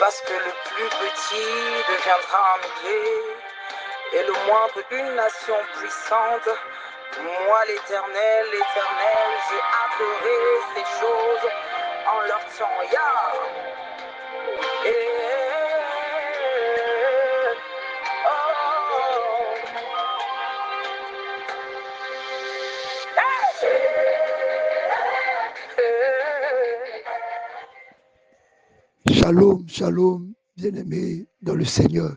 parce que le plus petit deviendra un millier, et le moindre une nation puissante. Moi l'Éternel, j'ai adoré ces choses en leur temps. Shalom, shalom, bien-aimés dans le Seigneur.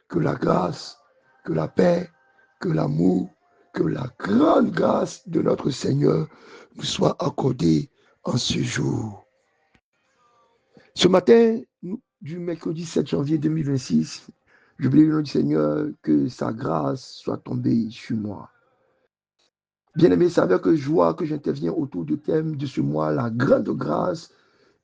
Que la grâce, que la paix, que l'amour, que la grande grâce de notre Seigneur nous soit accordée en ce jour. Ce matin, du mercredi 7 janvier 2026, je prie le nom du Seigneur que sa grâce soit tombée sur moi. Bien-aimés, c'est avec joie que j'interviens autour du thème de ce mois, la grande grâce.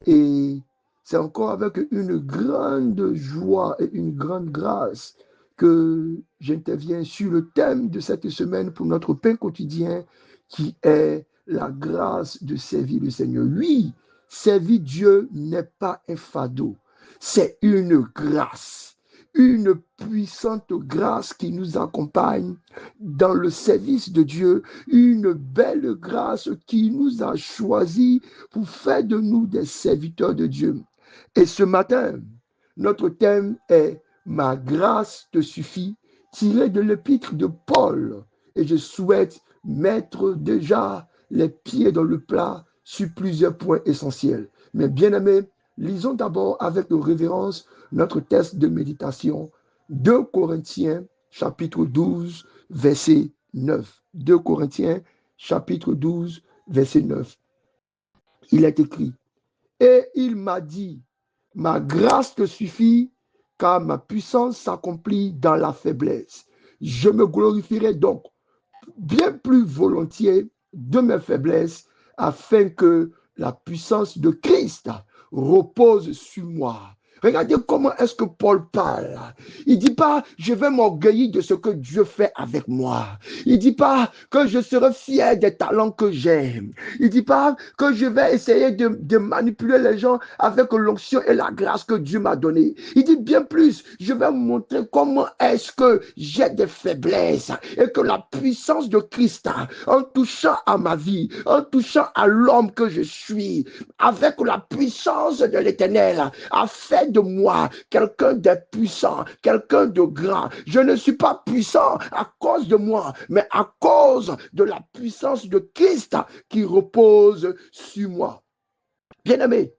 Et c'est encore avec une grande joie et une grande grâce que j'interviens sur le thème de cette semaine pour notre pain quotidien qui est la grâce de servir le Seigneur. Oui, servir Dieu n'est pas un fardeau, c'est une grâce. Une puissante grâce qui nous accompagne dans le service de Dieu, une belle grâce qui nous a choisis pour faire de nous des serviteurs de Dieu. Et ce matin, notre thème est « Ma grâce te suffit », tiré de l'épître de Paul. Et je souhaite mettre déjà les pieds dans le plat sur plusieurs points essentiels. Mais bien aimés, lisons d'abord avec révérence notre texte de méditation, 2 Corinthiens, chapitre 12, verset 9. 2 Corinthiens, chapitre 12, verset 9. Il est écrit, « Et il m'a dit, ma grâce te suffit, car ma puissance s'accomplit dans la faiblesse. Je me glorifierai donc bien plus volontiers de mes faiblesses, afin que la puissance de Christ repose sur moi. » Regardez comment est-ce que Paul parle. Il ne dit pas, je vais m'orgueillir de ce que Dieu fait avec moi. Il ne dit pas que je serai fier des talents que j'ai. Il ne dit pas que je vais essayer de manipuler les gens avec l'onction et la grâce que Dieu m'a donnée. Il dit bien plus, je vais montrer comment est-ce que j'ai des faiblesses et que la puissance de Christ, en touchant à ma vie, en touchant à l'homme que je suis, avec la puissance de l'Éternel, a fait de moi quelqu'un de puissant, quelqu'un de grand. Je ne suis pas puissant à cause de moi, mais à cause de la puissance de Christ qui repose sur moi. Bien-aimés,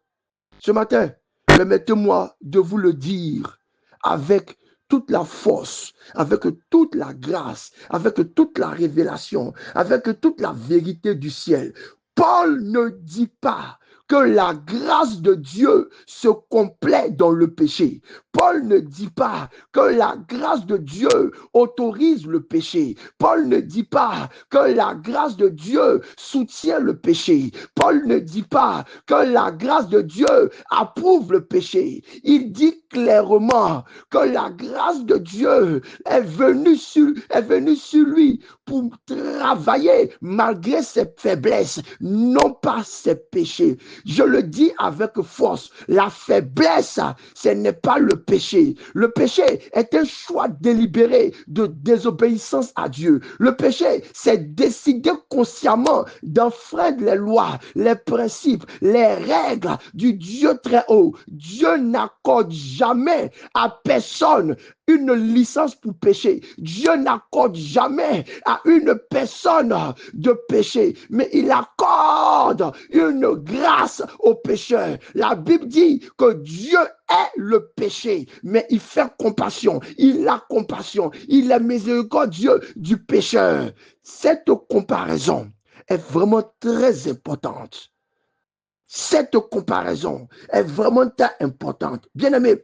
ce matin, permettez-moi de vous le dire avec toute la force, avec toute la grâce, avec toute la révélation, avec toute la vérité du ciel. Paul ne dit pas que la grâce de Dieu se complète dans le péché. Paul ne dit pas que la grâce de Dieu autorise le péché. Paul ne dit pas que la grâce de Dieu soutient le péché. Paul ne dit pas que la grâce de Dieu approuve le péché. Il dit clairement que la grâce de Dieu est venue sur lui pour travailler malgré ses faiblesses, non pas ses péchés. Je le dis avec force, la faiblesse, ce n'est pas le péché. Le péché est un choix délibéré de désobéissance à Dieu. Le péché, c'est décider consciemment d'enfreindre les lois, les principes, les règles du Dieu très haut. Dieu n'accorde jamais à personne une licence pour pécher. Dieu n'accorde jamais à une personne de péché, mais il accorde une grâce aux pécheurs. La Bible dit que Dieu est le péché, mais il fait compassion. Il a compassion. Il est miséricordieux du pécheur. Cette comparaison est vraiment très importante. Cette comparaison est vraiment très importante. Bien-aimé,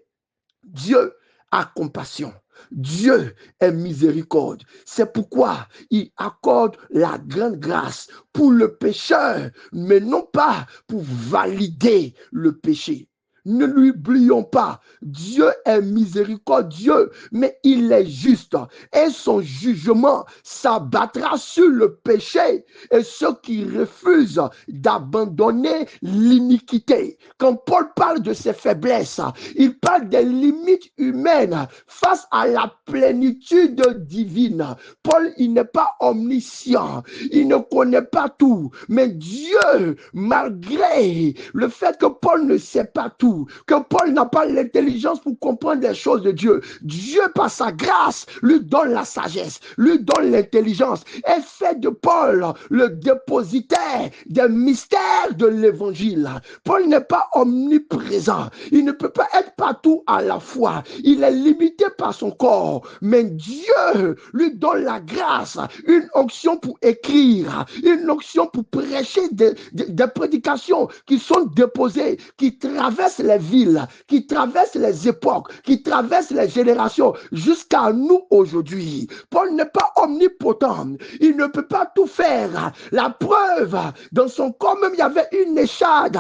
Dieu a compassion. Dieu est miséricorde. C'est pourquoi il accorde la grande grâce pour le pécheur, mais non pas pour valider le péché. Ne l'oublions pas. Dieu est miséricordieux, mais il est juste. Et son jugement s'abattra sur le péché et ceux qui refusent d'abandonner l'iniquité. Quand Paul parle de ses faiblesses, il parle des limites humaines face à la plénitude divine. Paul, il n'est pas omniscient, il ne connaît pas tout, mais Dieu, malgré le fait que Paul ne sait pas tout, que Paul n'a pas l'intelligence pour comprendre les choses de Dieu, Dieu, par sa grâce, lui donne la sagesse, lui donne l'intelligence et fait de Paul le dépositaire des mystères de l'évangile. Paul n'est pas omniprésent, il ne peut pas être partout à la fois, il est limité par son corps, mais Dieu lui donne la grâce, une onction pour écrire, une onction pour prêcher des prédications qui sont déposées, qui traversent les villes, qui traversent les époques, qui traversent les générations jusqu'à nous aujourd'hui. Paul n'est pas omnipotent, il ne peut pas tout faire. La preuve, dans son corps même, il y avait une échade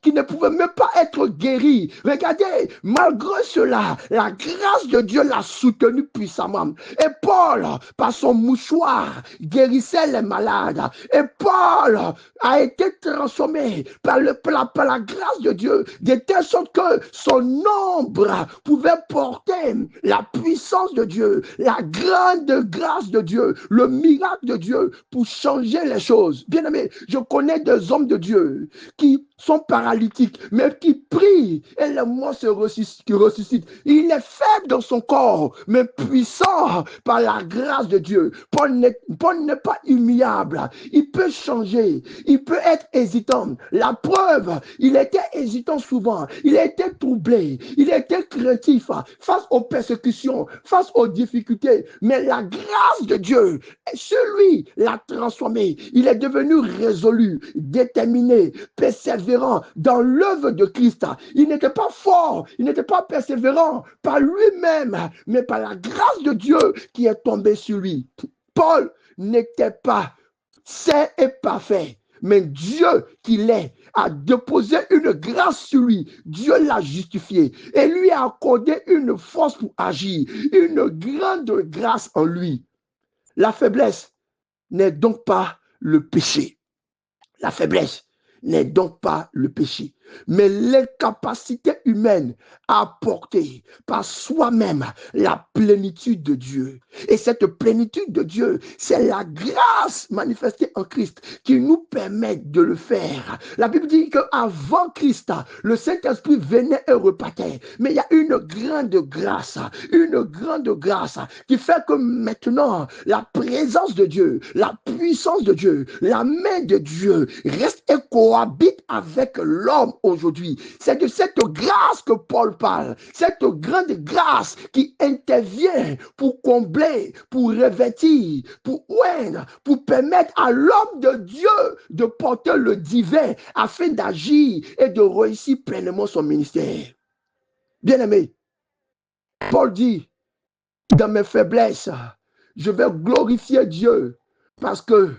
qui ne pouvait même pas être guéri. Regardez, malgré cela, la grâce de Dieu l'a soutenu puissamment. Et Paul, par son mouchoir, guérissait les malades. Et Paul a été transformé par la grâce de Dieu, de telle sorte que son ombre pouvait porter la puissance de Dieu, la grande grâce de Dieu, le miracle de Dieu pour changer les choses. Bien aimé, je connais des hommes de Dieu qui sont paralytiques, mais qui prient et les morts se ressuscitent. Il est faible dans son corps, mais puissant par la grâce de Dieu. Paul n'est pas humiliable. Il peut changer. Il peut être hésitant. La preuve, il était hésitant souvent. Il était troublé. Il était craintif face aux persécutions, face aux difficultés. Mais la grâce de Dieu, sur lui, l'a transformé. Il est devenu résolu, déterminé, persévérant dans l'œuvre de Christ. Il n'était pas fort, il n'était pas persévérant par lui-même, mais par la grâce de Dieu qui est tombée sur lui. Paul n'était pas saint et parfait, mais Dieu qu'il est a déposé une grâce sur lui. Dieu l'a justifié et lui a accordé une force pour agir, une grande grâce en lui. La faiblesse n'est donc pas le péché. La faiblesse n'est donc pas le péché, mais l'incapacité humaine à porter par soi-même la plénitude de Dieu. Et cette plénitude de Dieu, c'est la grâce manifestée en Christ qui nous permet de le faire. La Bible dit qu'avant Christ, le Saint-Esprit venait et repartait. Mais il y a une grande grâce qui fait que maintenant, la présence de Dieu, la puissance de Dieu, la main de Dieu reste et cohabite avec l'homme aujourd'hui. C'est de cette grâce que Paul parle, cette grande grâce qui intervient pour combler, pour revêtir, pour oindre, pour permettre à l'homme de Dieu de porter le divin afin d'agir et de réussir pleinement son ministère. Bien-aimé, Paul dit, dans mes faiblesses, je vais glorifier Dieu parce que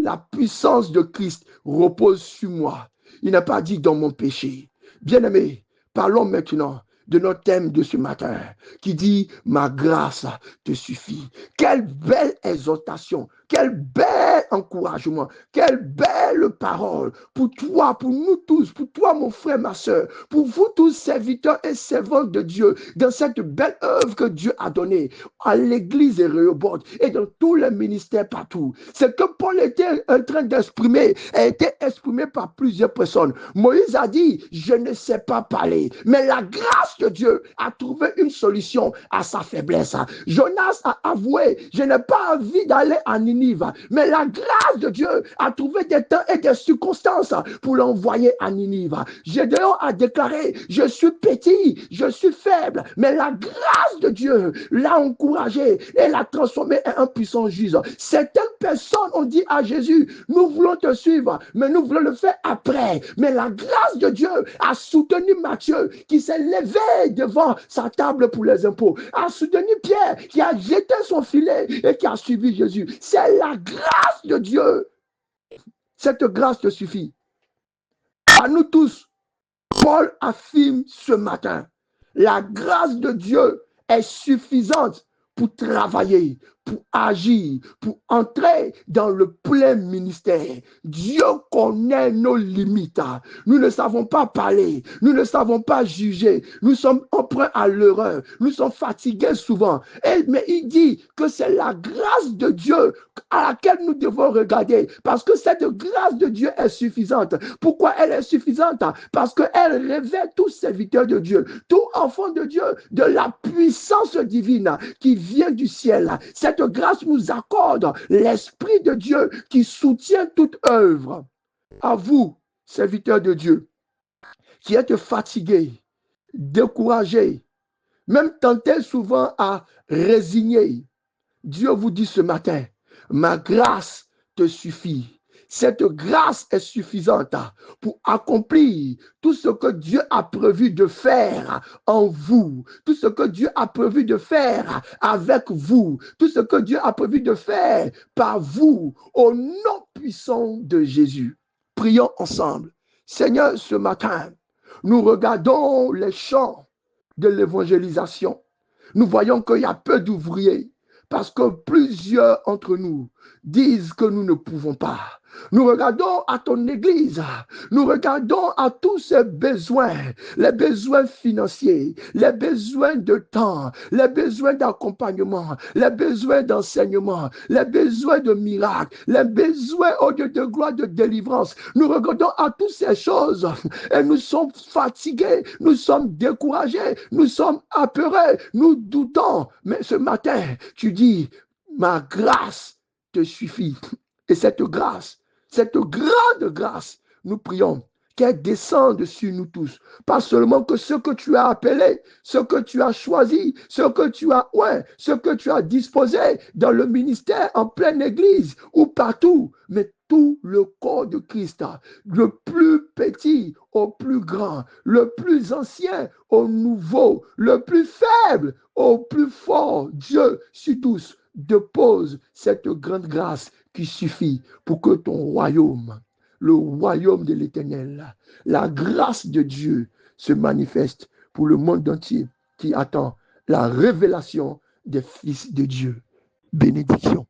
la puissance de Christ repose sur moi. Il n'a pas dit dans mon péché. Bien-aimé, parlons maintenant de notre thème de ce matin qui dit « Ma grâce te suffit ». Quelle belle exhortation, quel bel encouragement, quelle belle parole pour toi, pour nous tous, pour toi mon frère, ma soeur, pour vous tous serviteurs et servantes de Dieu dans cette belle œuvre que Dieu a donnée à l'église de Rehoboth et dans tous les ministères partout. Ce que Paul était en train d'exprimer a été exprimé par plusieurs personnes. Moïse a dit « Je ne sais pas parler », mais la grâce de Dieu a trouvé une solution à sa faiblesse. Jonas a avoué « Je n'ai pas envie d'aller à Ninive », mais la grâce de Dieu a trouvé des temps et des circonstances pour l'envoyer à Ninive. Gédéon a déclaré « Je suis petit, je suis faible », mais la grâce de Dieu l'a encouragé et l'a transformé en un puissant juge. Certaines personnes ont dit à Jésus « Nous voulons te suivre, mais nous voulons le faire après ». Mais la grâce de Dieu a soutenu Matthieu qui s'est levé devant sa table pour les impôts, a soutenu Pierre qui a jeté son filet et qui a suivi Jésus. C'est la grâce de Dieu. Cette grâce te suffit. À nous tous, Paul affirme ce matin, la grâce de Dieu est suffisante pour travailler, pour agir, pour entrer dans le plein ministère. Dieu connaît nos limites. Nous ne savons pas parler, nous ne savons pas juger, nous sommes emprunts à l'erreur, nous sommes fatigués souvent. Mais il dit que c'est la grâce de Dieu à laquelle nous devons regarder, parce que cette grâce de Dieu est suffisante. Pourquoi elle est suffisante? Parce qu'elle révèle tout serviteur de Dieu, tout enfant de Dieu, de la puissance divine qui vient du ciel. Cette grâce nous accorde l'Esprit de Dieu qui soutient toute œuvre. À vous, serviteurs de Dieu, qui êtes fatigués, découragés, même tentés souvent à résigner, Dieu vous dit ce matin, ma grâce te suffit. Cette grâce est suffisante pour accomplir tout ce que Dieu a prévu de faire en vous, tout ce que Dieu a prévu de faire avec vous, tout ce que Dieu a prévu de faire par vous, au nom puissant de Jésus. Prions ensemble. Seigneur, ce matin, nous regardons les champs de l'évangélisation. Nous voyons qu'il y a peu d'ouvriers parce que plusieurs entre nous disent que nous ne pouvons pas. Nous regardons à ton église, nous regardons à tous ces besoins, les besoins financiers, les besoins de temps, les besoins d'accompagnement, les besoins d'enseignement, les besoins de miracles, les besoins au Dieu de gloire, de délivrance. Nous regardons à toutes ces choses et nous sommes fatigués, nous sommes découragés, nous sommes apeurés, nous doutons. Mais ce matin, tu dis, ma grâce te suffit. Et cette grâce, cette grande grâce, nous prions qu'elle descende sur nous tous. Pas seulement que ce que tu as appelé, ce que tu as choisi, ce que tu as ce que tu as disposé dans le ministère, en pleine église ou partout, mais tout le corps de Christ, le plus petit au plus grand, le plus ancien au nouveau, le plus faible au plus fort. Dieu sur tous dépose cette grande grâce qui suffit pour que ton royaume, le royaume de l'Éternel, la grâce de Dieu se manifeste pour le monde entier qui attend la révélation des fils de Dieu. Bénédiction.